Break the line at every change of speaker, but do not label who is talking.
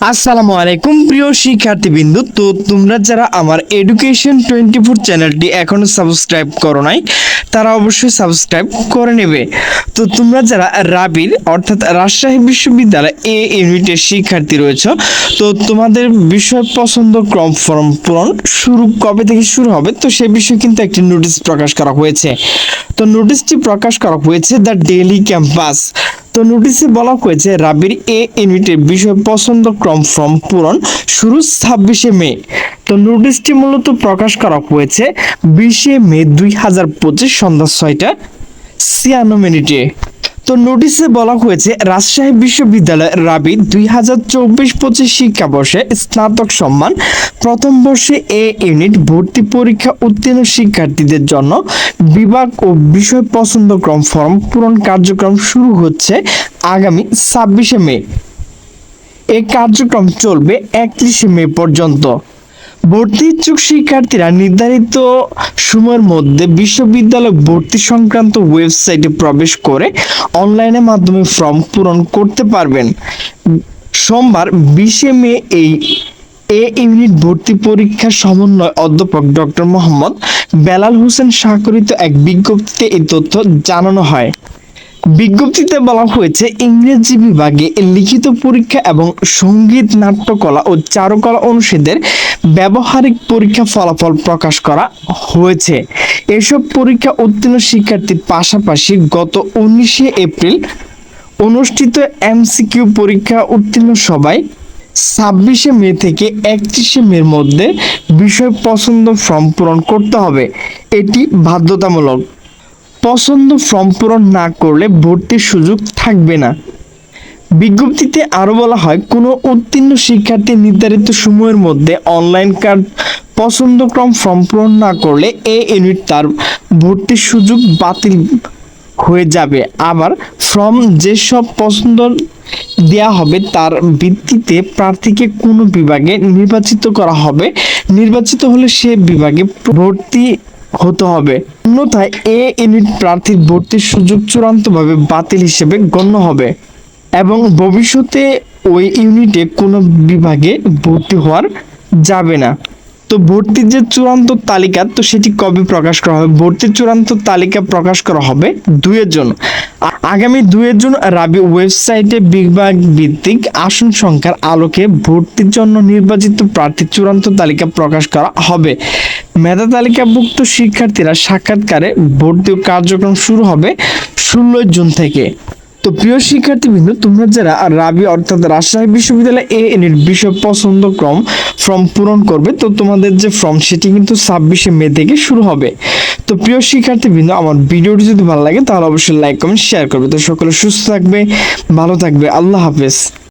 আসসালামু আলাইকুম প্রিয় শিক্ষার্থীবৃন্দু। তো তোমরা যারা আমার এডুকেশন 24 চ্যানেলটি এখনো সাবস্ক্রাইব করো নাই তারা অবশ্যই সাবস্ক্রাইব করে নেবে। তো তোমরা যারা রাবির অর্থাৎ রাজশাহী বিশ্ববিদ্যালয় এ ইউনিটের শিক্ষার্থী রয়েছে, তো তোমাদের বিষয় পছন্দ ক্রম ফর্ম পূরণ শুরু কবে থেকে শুরু হবে, তো সে বিষয়ে কিন্তু একটি নোটিশ প্রকাশ করা হয়েছে। তো নোটিশটি প্রকাশ করা হয়েছে দ্য ডেইলি ক্যাম্পাস। তো নোটিশে বলা হয়েছে রাবির এ ইউনিটের বিষয় পছন্দ ক্রম ফর্ম পূরণ শুরু 26শে মে। তো নোটিশটি মূলত প্রকাশ করা হয়েছে 20শে মে 2025 সন্ধ্যা 6টা 56 মিনিটে। তো নোটিশে বলা হয়েছে রাজশাহী বিশ্ববিদ্যালয় রাবি 2024-25 শিক্ষাবর্ষে স্নাতক সম্মান প্রথম বর্ষে এ ইউনিট ভর্তি পরীক্ষা উত্তীর্ণ শিক্ষার্থীদের জন্য বিভাগ ও বিষয় পছন্দক্রম ফর্ম পূরণ কার্যক্রম শুরু হচ্ছে আগামী 26শে মে। এই কার্যক্রম চলবে 31শে মে পর্যন্ত। ভর্তি ইচ্ছুক শিক্ষার্থীরা নির্ধারিত সময়ের মধ্যে বিশ্ববিদ্যালয় ভর্তি সংক্রান্ত ওয়েবসাইটে প্রবেশ করে অনলাইনের মাধ্যমে ফর্ম পূরণ করতে পারবেন। সোমবার 20শে মে এই এ ইউনিট ভর্তি পরীক্ষার সমন্বয় অধ্যাপক ডক্টর মোহাম্মদ বেলাল হোসেন স্বাক্ষরিত এক বিজ্ঞপ্তিতে এই তথ্য জানানো হয়। বিজ্ঞপ্তিতে বলা হয়েছে ইংরেজি বিভাগে লিখিত পরীক্ষা এবং সঙ্গীত নাট্যকলা ও চারুকলা অনুষদের ব্যবহারিক পরীক্ষা ফলাফল প্রকাশ করা হয়েছে। এসব পরীক্ষা উত্তীর্ণ শিক্ষার্থীর পাশাপাশি গত 19শে এপ্রিল অনুষ্ঠিত এমসিকিউ পরীক্ষা উত্তীর্ণ সবাই 26শে মে থেকে 31শে মের মধ্যে বিষয় পছন্দ ফর্ম পূরণ করতে হবে। এটি বাধ্যতামূলক। পছন্দ ফর্ম পূরণ না করলে ভর্তির সুযোগ থাকবে না। বিজ্ঞপ্তিতে আরো বলা হয়, কোনো উত্তীর্ণ শিক্ষার্থী নির্ধারিত সময়ের মধ্যে অনলাইন কার্ড পছন্দক্রম ফর্ম পূরণ না করলে এ ইউনিট তার ভর্তির সুযোগ বাতিল হয়ে যাবে। আবার ফর্ম যেসব পছন্দ দেয়া হবে তার ভিত্তিতে প্রার্থীকে কোনো বিভাগে নির্বাচিত করা হবে। নির্বাচিত হলে সে বিভাগে ভর্তি হতে হবে, অন্যথায় এ ইউনিট প্রার্থীর ভর্তির সুযোগ চূড়ান্তভাবে বাতিল হিসেবে গণ্য হবে এবং ভবিষ্যতে ওই ইউনিটে কোনো বিভাগে ভর্তি হওয়ার যাবে না। তো ভর্তির যে চূড়ান্ত তালিকা, তো সেটি কবে প্রকাশ করা হবে? ভর্তির চূড়ান্ত তালিকা প্রকাশ করা হবে 2 জুন। আগামী 2 জুন রাবি ওয়েবসাইটে বিভাগ ভিত্তিক আসন সংখ্যার আলোকে ভর্তির জন্য নির্বাচিত প্রার্থীর চূড়ান্ত তালিকা প্রকাশ করা হবে। মেধা তালিকাভুক্ত শিক্ষার্থীরা সাক্ষাৎকারে ভর্তি কার্যক্রম শুরু হবে 16 জুন থেকে। তো প্রিয় শিক্ষার্থীবৃন্দ, তোমরা যারা রাবি অর্থাৎ রাজশাহী বিশ্ববিদ্যালয় এ ইউনিট বিষয় পছন্দ ক্রম ফর্ম পূরণ করবে, তো তোমাদের যে ফর্ম সেটি কিন্তু 26শে মে থেকে শুরু হবে। তো প্রিয় শিক্ষার্থীবৃন্দ, আমার ভিডিওটি যদি ভালো লাগে তাহলে অবশ্যই লাইক কমেন্ট শেয়ার করবে। তো সকলে সুস্থ থাকবে, ভালো থাকবে। আল্লাহ হাফেজ।